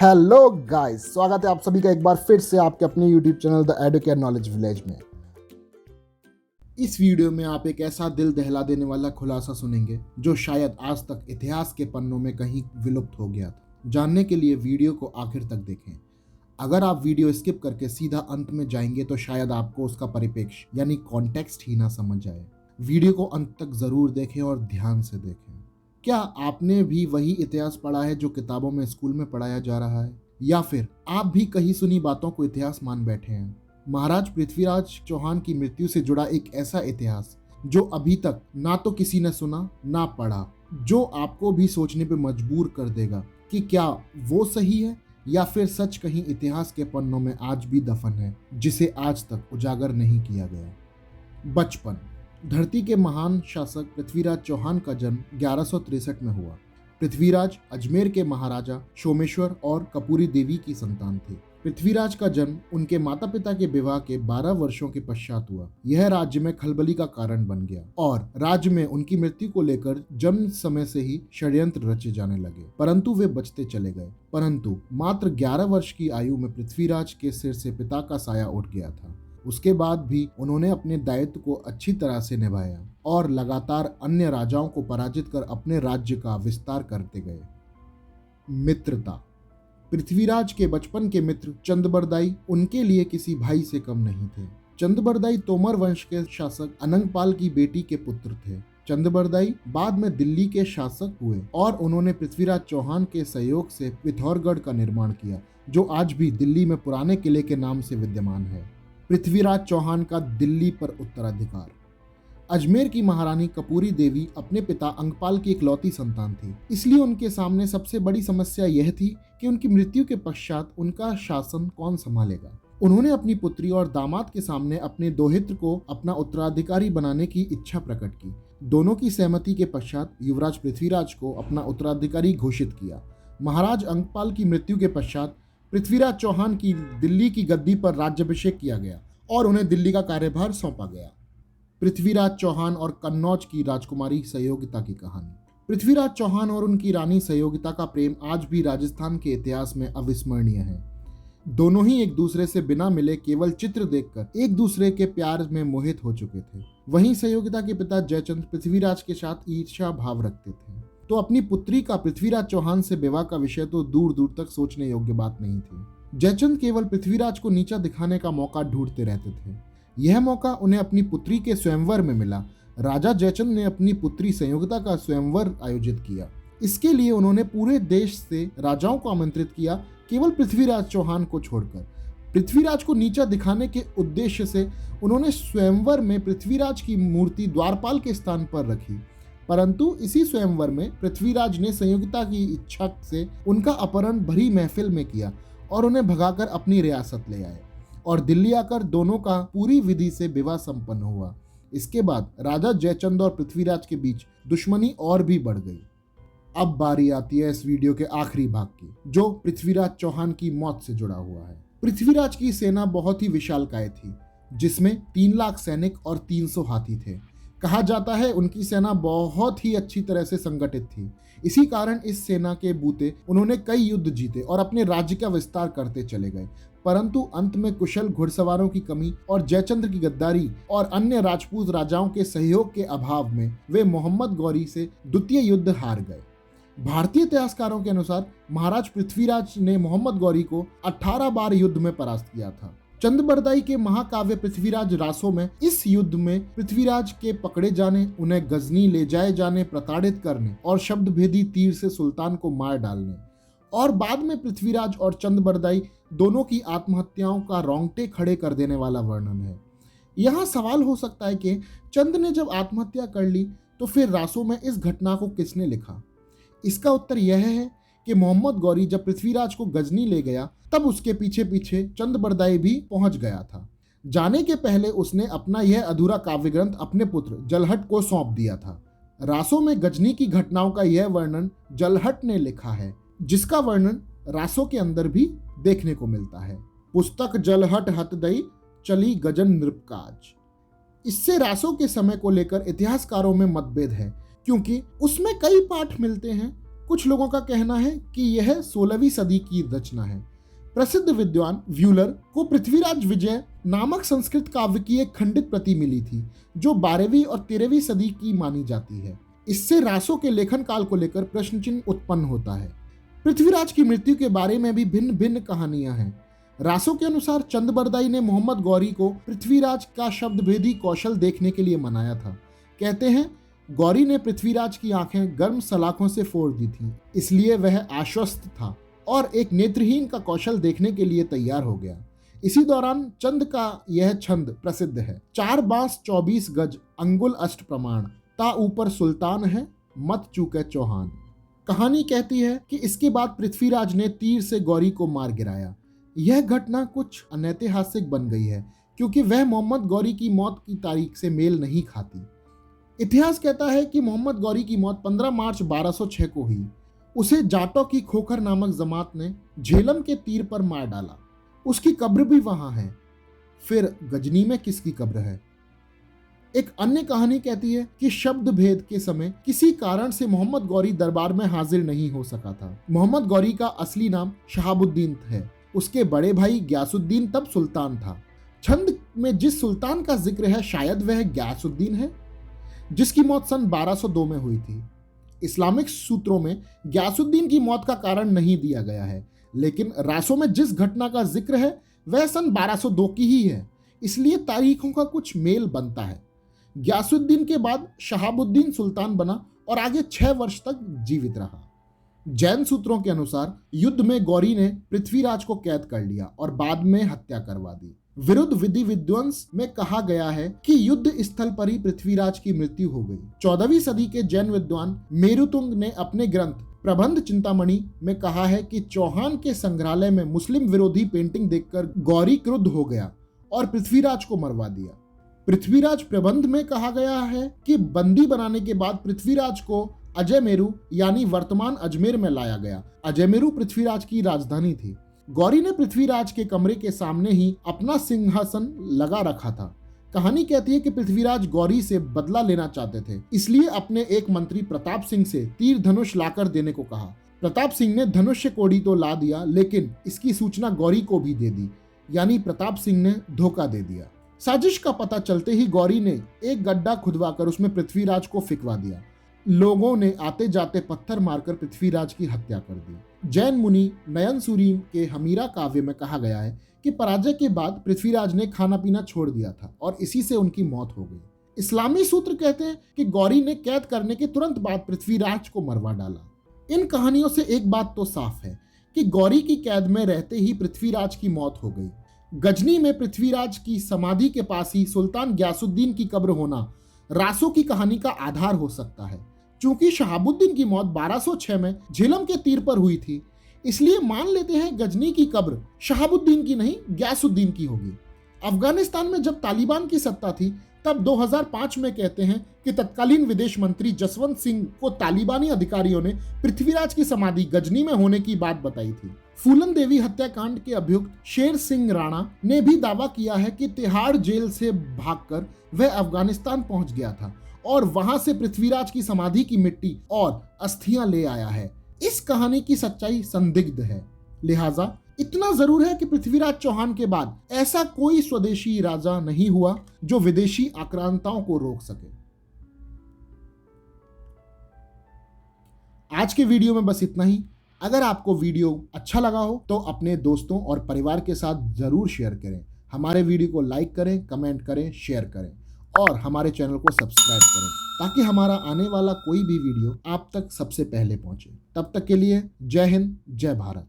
Hello guys, स्वागत है आप सभी का एक बार फिर से आपके अपने YouTube channel the Educare knowledge village में। इस वीडियो में आप एक ऐसा दिल दहला देने वाला खुलासा सुनेंगे जो शायद आज तक इतिहास के पन्नों में कहीं विलुप्त हो गया था। जानने के लिए वीडियो को आखिर तक देखें। अगर आप वीडियो स्किप करके सीधा अंत में जाएंगे तो शायद आपको उसका परिप्रेक्ष्य यानी कॉन्टेक्स्ट ही ना समझ आए। वीडियो को अंत तक जरूर देखें और ध्यान से देखें। क्या आपने भी वही इतिहास पढ़ा है जो किताबों में स्कूल में पढ़ाया जा रहा है, या फिर आप भी कहीं सुनी बातों को इतिहास मान बैठे हैं? महाराज पृथ्वीराज चौहान की मृत्यु से जुड़ा एक ऐसा इतिहास जो अभी तक ना तो किसी ने सुना ना पढ़ा, जो आपको भी सोचने पे मजबूर कर देगा कि क्या वो सही है या फिर सच कहीं इतिहास के पन्नों में आज भी दफन है, जिसे आज तक उजागर नहीं किया गया। बचपन। धरती के महान शासक पृथ्वीराज चौहान का जन्म 1163 में हुआ। पृथ्वीराज अजमेर के महाराजा सोमेश्वर और कपूरी देवी की संतान थे। पृथ्वीराज का जन्म उनके माता पिता के विवाह के 12 वर्षों के पश्चात हुआ। यह राज्य में खलबली का कारण बन गया और राज्य में उनकी मृत्यु को लेकर जन्म समय से ही षड्यंत्र रचे जाने लगे, परंतु वे बचते चले गए। परंतु मात्र 11 वर्ष की आयु में पृथ्वीराज के सिर से पिता का साया उठ गया था। उसके बाद भी उन्होंने अपने दायित्व को अच्छी तरह से निभाया और लगातार अन्य राजाओं को पराजित कर अपने राज्य का विस्तार करते गए। मित्रता। पृथ्वीराज के बचपन के मित्र चंदबरदाई उनके लिए किसी भाई से कम नहीं थे। चंदबरदाई तोमर वंश के शासक अनंगपाल की बेटी के पुत्र थे। चंदबरदाई बाद में दिल्ली के शासक हुए और उन्होंने पृथ्वीराज चौहान के सहयोग से पिथौरगढ़ का निर्माण किया, जो आज भी दिल्ली में पुराने किले के नाम से विद्यमान है। पृथ्वीराज चौहान का दिल्ली पर उत्तराधिकार। अजमेर की महारानी कपूरी देवी अपने पिता अंगपाल की इकलौती संतान थी, इसलिए उनके सामने सबसे बड़ी समस्या यह थी कि उनकी मृत्यु के पश्चात उनका शासन कौन संभालेगा। उन्होंने अपनी पुत्री और दामाद के सामने अपने दोहित्र को अपना उत्तराधिकारी बनाने की इच्छा प्रकट की। दोनों की सहमति के पश्चात युवराज पृथ्वीराज को अपना उत्तराधिकारी घोषित किया। महाराज अंगपाल की मृत्यु के पश्चात पृथ्वीराज चौहान की दिल्ली की गद्दी पर राज्याभिषेक किया गया और उन्हें दिल्ली का कार्यभार सौंपा गया। पृथ्वीराज चौहान और कन्नौज की राजकुमारी सहयोगिता की कहानी। पृथ्वीराज चौहान और उनकी रानी सहयोगिता का प्रेम आज भी राजस्थान के इतिहास में अविस्मरणीय है। दोनों ही एक दूसरे से बिना मिले केवल चित्र देखकर एक दूसरे के प्यार में मोहित हो चुके थे। वहीं सहयोगिता के पिता जयचंद पृथ्वीराज के साथ ईर्ष्या भाव रखते थे, तो अपनी पुत्री का पृथ्वीराज चौहान से विवाह का विषय तो दूर दूर तक सोचने योग्य बात नहीं थी। जयचंद केवल पृथ्वीराज को नीचा दिखाने का मौका ढूंढते रहते थे। यह मौका उन्हें अपनी पुत्री के स्वयंवर में मिला। राजा जयचंद ने अपनी पुत्री संयोगिता का स्वयंवर आयोजित किया। इसके लिए उन्होंने पूरे देश से राजाओं को आमंत्रित किया, केवल पृथ्वीराज चौहान को छोड़कर। पृथ्वीराज को नीचा दिखाने के उद्देश्य से उन्होंने स्वयंवर में पृथ्वीराज की मूर्ति द्वारपाल के स्थान पर रखी, परंतु इसी स्वयंवर में पृथ्वीराज ने संयोगिता की इच्छा से उनका अपहरण भरी महफिल में किया और उन्हें भगाकर अपनी रियासत ले आए और दिल्ली आकर दोनों का पूरी विधि से विवाह संपन्न हुआ। इसके बाद राजा जयचंद और पृथ्वीराज के बीच दुश्मनी और भी बढ़ गई। अब बारी आती है इस वीडियो के आखिरी भाग की, जो पृथ्वीराज चौहान की मौत से जुड़ा हुआ है। पृथ्वीराज की सेना बहुत ही विशालकाय थी, जिसमें 3 लाख सैनिक और 300 हाथी थे। कहा जाता है उनकी सेना बहुत ही अच्छी तरह से संगठित थी। इसी कारण इस सेना के बूते उन्होंने कई युद्ध जीते और अपने राज्य का विस्तार करते चले गए, परंतु अंत में कुशल घुड़सवारों की कमी और जयचंद्र की गद्दारी और अन्य राजपूत राजाओं के सहयोग के अभाव में वे मोहम्मद गौरी से द्वितीय युद्ध हार गए। भारतीय इतिहासकारों के अनुसार महाराज पृथ्वीराज ने मोहम्मद गौरी को 18 बार युद्ध में परास्त किया था। चंदबरदाई के महाकाव्य पृथ्वीराज रासो में इस युद्ध में पृथ्वीराज के पकड़े जाने, उन्हें गजनी ले जाए जाने, प्रताड़ित करने और शब्दभेदी तीर से सुल्तान को मार डालने और बाद में पृथ्वीराज और चंदबरदाई दोनों की आत्महत्याओं का रोंगटे खड़े कर देने वाला वर्णन है। यहाँ सवाल हो सकता है कि चंद ने जब आत्महत्या कर ली तो फिर रासो में इस घटना को किसने लिखा? इसका उत्तर यह है कि मोहम्मद गौरी जब पृथ्वीराज को गजनी ले गया तब उसके पीछे पीछे चंदबरदाई भी पहुंच गया था। जाने के पहले उसने अपना यह अधूरा काव्य ग्रंथ अपने पुत्र जलहट को सौंप दिया था। रासो में गजनी की घटनाओं का यह वर्णन जलहट ने लिखा है, जिसका वर्णन रासो के अंदर भी देखने को मिलता है। पुस्तक जलहट हत दई चली गजन नृपकाज। इससे रासो के समय को लेकर इतिहासकारों में मतभेद है, क्योंकि उसमें कई पाठ मिलते हैं, कुछ लोगों का कहना है कि यह 16वीं सदी की रचना है। प्रसिद्ध विद्वान व्यूलर को पृथ्वीराज विजय नामक संस्कृत काव्य की एक खंडित प्रति मिली थी, जो 12वीं और 13वीं सदी की मानी जाती है। इससे रासों के लेखन काल को लेकर प्रश्न चिन्ह उत्पन्न होता है। पृथ्वीराज की मृत्यु के बारे में भी भिन्न भिन्न कहानियां हैं। रासों के अनुसार चंदबरदाई ने मोहम्मद गौरी को पृथ्वीराज का शब्दभेदी कौशल देखने के लिए मनाया था। कहते हैं गौरी ने पृथ्वीराज की आंखें गर्म सलाखों से फोड़ दी थी, इसलिए वह आश्वस्त था और एक नेत्रहीन का कौशल देखने के लिए तैयार हो गया। इसी दौरान चंद का यह छंद प्रसिद्ध है। 4 बांस 24 गज अंगुल अष्ट प्रमाण, ता ऊपर सुल्तान है मत चूके चौहान। कहानी कहती है कि इसके बाद पृथ्वीराज ने तीर से गौरी को मार गिराया। यह घटना कुछ अनैतिहासिक बन गई है क्योंकि वह मोहम्मद गौरी की मौत की तारीख से मेल नहीं खाती। इतिहास कहता है कि मोहम्मद गौरी की मौत 15 मार्च 1206 को हुई। उसे जाटों की खोखर नामक जमात ने झेलम के तीर पर मार डाला। उसकी कब्र भी वहां है। फिर गजनी में किसकी कब्र है? एक अन्य कहानी कहती है कि शब्द भेद के समय किसी कारण से मोहम्मद गौरी दरबार में हाजिर नहीं हो सका था। मोहम्मद गौरी का असली नाम शहाबुद्दीन है। उसके बड़े भाई ग्यासुद्दीन तब सुल्तान था। छंद में जिस सुल्तान का जिक्र है शायद वह ग्यासुद्दीन है, जिसकी मौत सन 1202 में हुई थी। इस्लामिक सूत्रों में ग्यासुद्दीन की मौत का कारण नहीं दिया गया है, लेकिन रासों में जिस घटना का जिक्र है वह सन 1202 की ही है, इसलिए तारीखों का कुछ मेल बनता है। ग्यासुद्दीन के बाद शहाबुद्दीन सुल्तान बना और आगे 6 वर्ष तक जीवित रहा। जैन सूत्रों के अनुसार युद्ध में गौरी ने पृथ्वीराज को कैद कर लिया और बाद में हत्या करवा दी। विरुद्ध विधि विध्वंस में कहा गया है कि युद्ध स्थल पर ही पृथ्वीराज की मृत्यु हो गई। 14वीं सदी के जैन विद्वान मेरुतुंग ने अपने ग्रंथ प्रबंध चिंतामणि में कहा है कि चौहान के संग्रहालय में मुस्लिम विरोधी पेंटिंग देखकर गौरी क्रुद्ध हो गया और पृथ्वीराज को मरवा दिया। पृथ्वीराज प्रबंध में कहा गया है कि बंदी बनाने के बाद पृथ्वीराज को अजयमेरु यानी वर्तमान अजमेर में लाया गया। अजयमेरु पृथ्वीराज की राजधानी थी। गौरी ने पृथ्वीराज के कमरे के सामने ही अपना सिंहासन लगा रखा था। कहानी कहती है कि पृथ्वीराज गौरी से बदला लेना चाहते थे, इसलिए अपने एक मंत्री प्रताप सिंह से तीर धनुष लाकर देने को कहा। प्रताप सिंह ने धनुष्य कोड़ी तो ला दिया, लेकिन इसकी सूचना गौरी को भी दे दी, यानी प्रताप सिंह ने धोखा दे दिया। साजिश का पता चलते ही गौरी ने एक गड्ढा खुदवाकर उसमें पृथ्वीराज को फिकवा दिया। लोगों ने आते जाते पत्थर मारकर पृथ्वीराज की हत्या कर दी। जैन मुनि नयन सूरी के हमीरा काव्य में कहा गया है कि पराजय के बाद पृथ्वीराज ने खाना पीना छोड़ दिया था और इसी से उनकी मौत हो गई। इस्लामी सूत्र कहते हैं कि गौरी ने कैद करने के तुरंत बाद पृथ्वीराज को मरवा डाला। इन कहानियों से एक बात तो साफ है कि गौरी की कैद में रहते ही पृथ्वीराज की मौत हो गई। गजनी में पृथ्वीराज की समाधि के पास ही सुल्तान ग्यासुद्दीन की कब्र होना रासों की कहानी का आधार हो सकता है। चूंकि शहाबुद्दीन की मौत 1206 में झेलम के तीर पर हुई थी, इसलिए मान लेते हैं गजनी की कब्र शहाबुद्दीन की नहीं ग्यासुद्दीन की होगी। अफगानिस्तान में जब तालिबान की सत्ता थी तब 2005 में कहते हैं कि तत्कालीन विदेश मंत्री जसवंत सिंह को तालिबानी अधिकारियों ने पृथ्वीराज की समाधि गजनी में होने की बात बताई थी। फूलन देवी हत्याकांड के अभियुक्त शेर सिंह राणा ने भी दावा किया है कि तिहाड़ जेल से भागकर वह अफगानिस्तान पहुंच गया था और वहां से पृथ्वीराज की समाधि की मिट्टी और अस्थियां ले आया है। इस कहानी की सच्चाई संदिग्ध है, लिहाजा इतना जरूर है कि पृथ्वीराज चौहान के बाद ऐसा कोई स्वदेशी राजा नहीं हुआ जो विदेशी आक्रांताओं को रोक सके। आज के वीडियो में बस इतना ही। अगर आपको वीडियो अच्छा लगा हो तो अपने दोस्तों और परिवार के साथ जरूर शेयर करें। हमारे वीडियो को लाइक करें, कमेंट करें, शेयर करें और हमारे चैनल को सब्सक्राइब करें ताकि हमारा आने वाला कोई भी वीडियो आप तक सबसे पहले पहुंचे। तब तक के लिए जय हिंद, जय भारत।